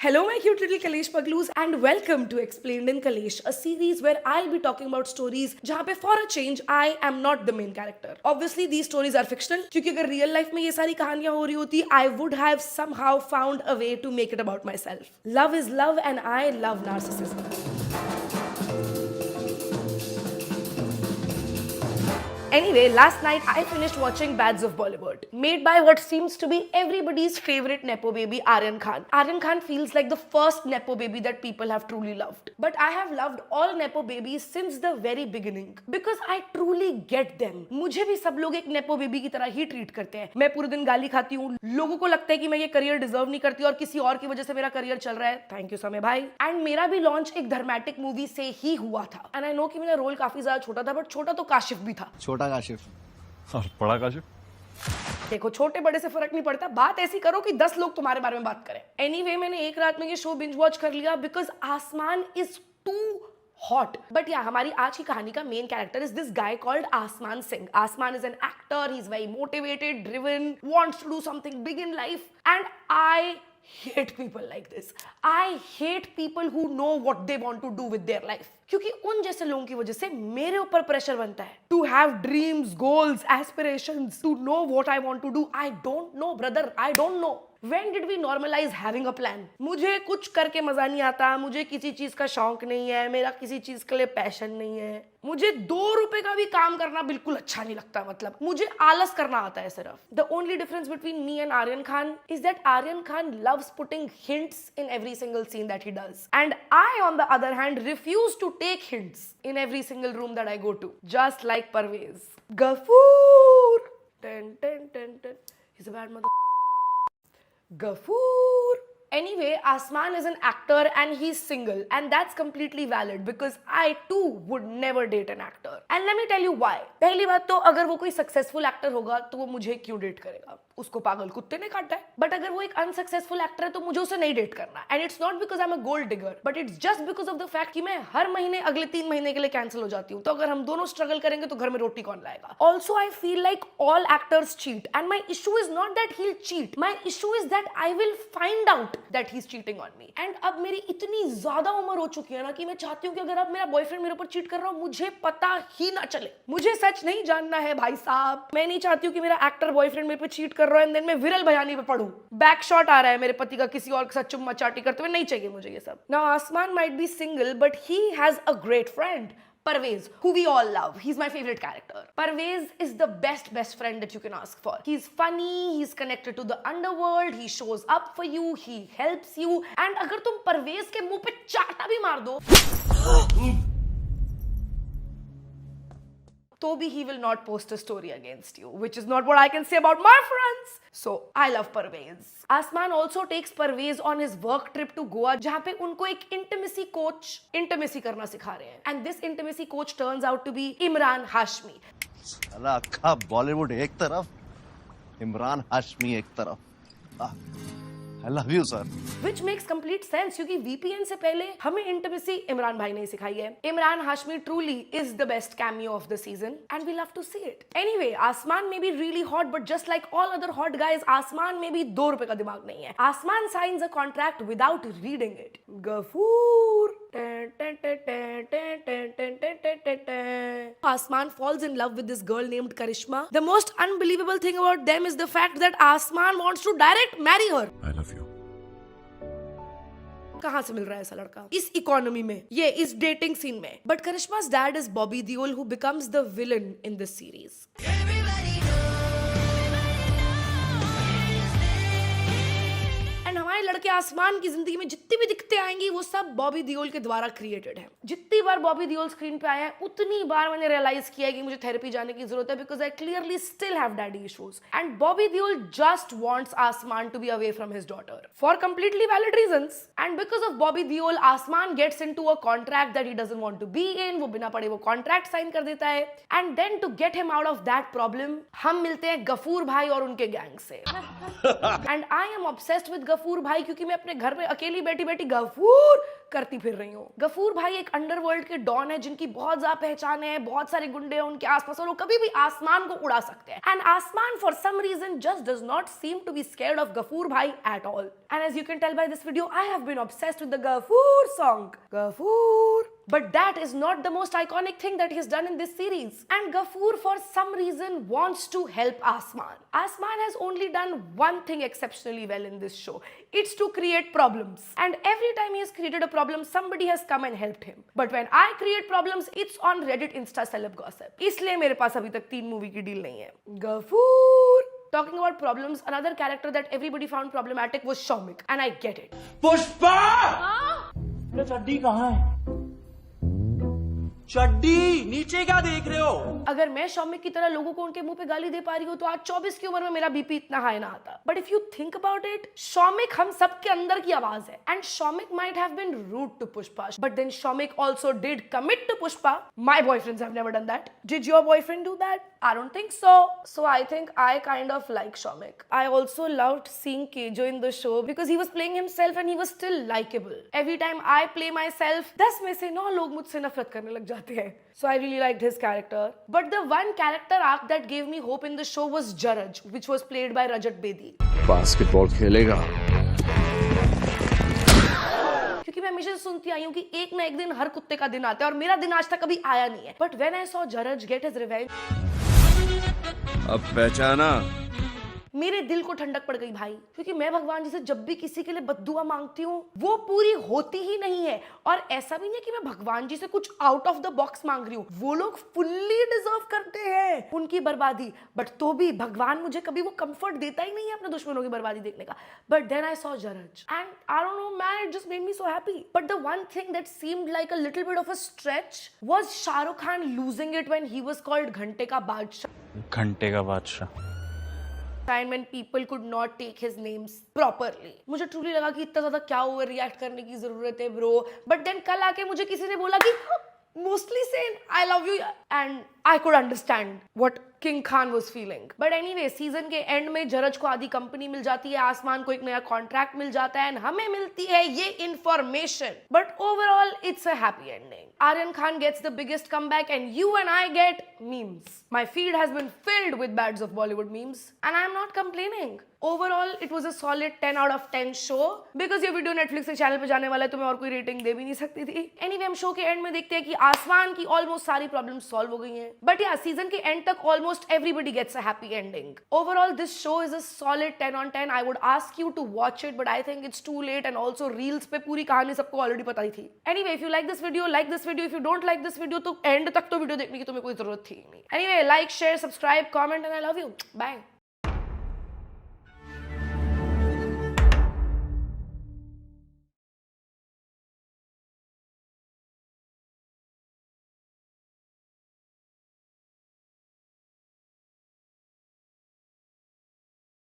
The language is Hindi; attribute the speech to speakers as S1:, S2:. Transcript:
S1: Hello, my cute little Kalesh Pagloos, and welcome to Explained in Kalesh, a series where I'll be talking about stories जहाँ पे for a change I am not the main character. Obviously, these stories are fictional, क्योंकि अगर real life में ये सारी कहानियाँ हो रही होती, I would have somehow found a way to make it about myself. Love is love, and I love narcissism. Anyway, last night I finished watching Bads of Bollywood, made by what seems to be everybody's favorite Nepo baby, Aryan Khan. Aryan Khan feels like the first Nepo baby that people have truly loved. But I have loved all Nepo babies since the very beginning because I truly get them. मुझे भी सब लोग एक Nepo baby की तरह ही ट्रीट करते हैं. मैं पूरे दिन गाली खाती हूँ. लोगों को लगता है कि मैं ये करियर डिजर्व नहीं करती और किसी और की वजह से मेरा करियर चल रहा है. थैंक यू समय भाई. एंड मेरा भी लॉन्च एक धर्मेटिक मूवी से ही हुआ था. एंड आई नो कि मेरा रोल काफी ज्यादा छोटा था, बट छोटा तो काशिफ भी था.
S2: छोटा काशिफ
S3: और बड़ा काशिफ।
S1: देखो, छोटे बड़े से फर्क नहीं पड़ता. बात ऐसी करो कि 10 लोग तुम्हारे बारे में बात करें. एनीवे, मैंने एक रात में ये शो बिंज वॉच कर लिया बिकॉज आसमान इज टू हॉट. बट या हमारी आज की कहानी का main character is this guy called Aasman Singh. Aasman is an actor. He is very motivated, driven, wants to do something big in life. And I hate people like this. I hate people who know what they want to do with their life. क्योंकि उन जैसे लोगों की वजह से मेरे ऊपर प्रेशर बनता है. To have dreams, goals, aspirations, to know what I want to do. I don't know, brother. I don't know. When did we normalize having a plan? मुझे कुछ करके मजा नहीं आता. मुझे किसी चीज का शौक नहीं है. मेरा किसी चीज के लिए पैशन नहीं है. मुझे 2 रुपए का भी काम करना बिल्कुल अच्छा नहीं लगता. मतलब मुझे आलस करना आता है सिर्फ. The only difference between me and Aryan Khan is that Aryan Khan loves putting hints in every single scene that he does. And I, on the other hand, refuse to take hints in every single room that I go to. Just like Parvez. Ghafoor! Ten, ten, ten, ten. He's a bad mother. Ghafoor. Anyway, Asman is an actor and he's single, and that's completely valid because I too would never date an actor. And let me tell you why. पहली बात तो अगर वो कोई सक्सेसफुल एक्टर होगा तो वो मुझे क्यों डेट करेगा? उसको पागल कुत्ते ने काटा है. बट अगर वो एक अनसक्सेसफुल एक्टर है तो मुझे उसे नहीं डेट करना. And it's not because I am a gold digger, but it's just because of the fact कि मैं हर महीने अगले 3 महीने के लिए कैंसिल हो जाती हूँ. तो अगर हम दोनों स्ट्रगल करेंगे तो घर में रोटी कौन लाएगा? Also I feel like all actors cheat, and my issue is not that he cheat. My issue is that I will find out that he is cheating on me. And अब मेरी इतनी ज्यादा उम्र हो चुकी है ना कि मैं चाहती हूँ कि अगर अब मेरा बॉयफ्रेंड मेरे ऊपर चीट कर रहा हो मुझे पता ही ना चले. मुझे सच नहीं जानना है भाई साहब. मैं नहीं चाहती हूँ कि मेरा एक्टर बॉयफ्रेंड मेरे पे चीट कर रहा है एंड देन मैं विरल बयानी पे पढ़ूं. बैक शॉट आ रहा है मेरे पति का किसी और के साथ चुम्मा चाटी करते हुए. नहीं चाहिए मुझे ये सब. नाउ आसमान might be single but he has a great friend, Parvez, who we all love. He's my favorite character. Parvez is the best friend that you can ask for. He's funny, he's connected to the underworld, he shows up for you, he helps you. And अगर तुम परवेज के मुंह पे चाटा भी मार दो तो भी he will not post a story against you, which is not what I can say about my friends. So I love Parvez. Asman also takes Parvez on his work trip to Goa, जहाँ पे उनको एक intimacy coach intimacy करना सिखा रहे हैं. And this intimacy coach turns out to be Imran Hashmi.
S2: साला अक्खा बॉलीवुड एक तरफ, इमरान हाशमी एक तरफ. I love you, sir.
S1: Which makes complete sense क्योंकि VPN से पहले हमें इंटिमेसी इमरान भाई ने सिखाई है. Imran Hashmi truly is the best cameo of the season and we love to see it. Anyway, आसमान may be really hot but just like all other hot guys, आसमान में भी 2 रुपए का दिमाग नहीं है. आसमान signs a contract without reading it. Ghafoor. Asman falls in love with this girl named Karishma. The most unbelievable thing about them is the fact that Asman wants to direct marry her.
S3: I love you.
S1: कहाँ से मिल रहा है ऐसा लड़का इस इकोनॉमी में, ये इस डेटिंग सीन में? But Karishma's dad is Bobby Deol, who becomes the villain in this series. लड़के आसमान की जिंदगी में जितनी भी दिक्कतें आएंगी वो सब बॉबी दियोल के द्वारा क्रिएटेड है. जितनी बार बॉबी दियोल स्क्रीन पे आया है उतनी बार मैंने रियलाइज किया है कि मुझे थेरेपी जाने की जरूरत है because I clearly still have daddy issues. And Bobby Deol just wants Aasmaan to be away from his daughter for completely valid reasons. And because of Bobby Deol Aasmaan gets into a contract that he doesn't want to be in. वो बिना पढ़े वो कॉन्ट्रैक्ट साइन कर देता है. And then to get him out of that problem हम मिलते हैं गफूर भाई और उनके गैंग से. And I am obsessed with Gafoor bhai क्योंकि मैं अपने घर में अकेली बैठी बैठी गफूर करती फिर रही हूँ। गफूर भाई एक अंडरवर्ल्ड के डॉन है जिनकी बहुत ज्यादा पहचान है, बहुत सारे गुंडे हैं उनके आसपास और वो कभी भी आसमान को उड़ा सकते हैं। And Aasmaan for some reason just does not seem to be scared of Gafoor भाई at all. And as you can tell by this video, I have been obsessed with the Gafoor song, Gafoor. But that is not the most iconic thing that he has done in this series. And Ghafoor for some reason wants to help Asman. Asman has only done one thing exceptionally well in this show. It's to create problems. And every time he has created a problem, somebody has come and helped him. But when I create problems, it's on Reddit Insta Celeb Gossip. इसलिए मेरे पास अभी तक 3 मूवी की डील नहीं है। Ghafoor. Talking about problems, another character that everybody found problematic was Shaumik. And I get it.
S4: Pushpa! मेरा चड्डी कहाँ है? चड्डी नीचे क्या देख रहे हो?
S1: अगर मैं शौमिक की तरह लोगों को उनके मुंह पे गाली दे पा रही हूँ तो आज 24 की उम्र में मेरा बीपी इतना हाई ना आता। But if you think about it, Shoumik हम सबके अंदर की आवाज है। And Shoumik might have been rude to Pushpa, but then Shoumik also did commit to Pushpa. My boyfriends have never done that. Did your boyfriend do that? I don't think so. So I think I kind of like Shaumik. I also loved seeing Kejo in the show because he was playing himself and he was still likable. Every time I play myself, 10 में से 9 लोग मुझसे नफरत करने लग जाते हैं. So I really liked his character. But the one character arc that gave me hope in the show was Jaraj, which was played by Rajat Bedi.
S3: Basketball खेलेगा।
S1: क्योंकि मैं हमेशा सुनती आई हूँ कि एक ना एक दिन हर कुत्ते का दिन आता है और मेरा दिन आज तक कभी आया नहीं है। But when I saw Jaraj get his revenge,
S3: अब पहचाना।
S1: मेरे दिल को ठंडक पड़ गई भाई, क्योंकि मैं भगवान जी से जब भी किसी के लिए बद्दुआ मांगती हूँ वो पूरी होती ही नहीं है। और ऐसा भी नहीं कि मैं भगवान जी से कुछ आउट ऑफ द बॉक्स मांग रही हूँ, वो लोग फुल्ली डिजर्व करते हैं उनकी बर्बादी, बट तो भी भगवान मुझे कभी वो कंफर्ट देता ही नहीं है अपने दुश्मनों की बर्बादी देखने का। बट देन आई सॉ जरज and I don't know man, it just made me so happy. But the one thing that seemed like a little bit of a stretch was Shahrukh Khan losing it when he was called घंटे का बादशाह।
S3: घंटे का बादशाह।
S1: time when people could not take his names properly. मुझे ट्रूली लगा कि इतना ज्यादा क्या ओवर रिएक्ट करने की जरूरत है ब्रो, बट देन कल आके मुझे किसी ने बोला कि मोस्टली से I love you and I could understand what king Khan was feeling. But anyway, season के एंड में जरज को आधी कंपनी मिल जाती है, आसमान को एक नया कॉन्ट्रैक्ट मिल जाता है एंड हमें मिलती है ये information. But overall it's a happy ending. Aryan Khan gets the biggest comeback and you and I get memes. My feed has been filled with bads of Bollywood memes and I am not complaining. Overall, it was a solid 10 out of 10 show because ये वीडियो Netflix के चैनल पे जाने वाला है तो मैं और कोई रेटिंग दे भी नहीं सकती थी। Anyway, हम शो के एंड में देखते हैं कि आसमान की ऑलमोस्ट सारी प्रॉब्लम्स सॉल्व हो गई हैं। बट या सीजन के एंड तक almost everybody gets a happy ending. Overall, this show is a solid 10 on 10. I would ask you to watch it, but I think it's too late and also reels पे पूरी कहानी सबको ऑलरेडी पता ही थी। Anyway, if you like this video, like this video. If you don't like this video, तो एंड तक तो वीडियो देखने की तुम्हें कोई जरूरत थी नहीं। Anyway, like, share, subscribe, comment and I love you. Bye.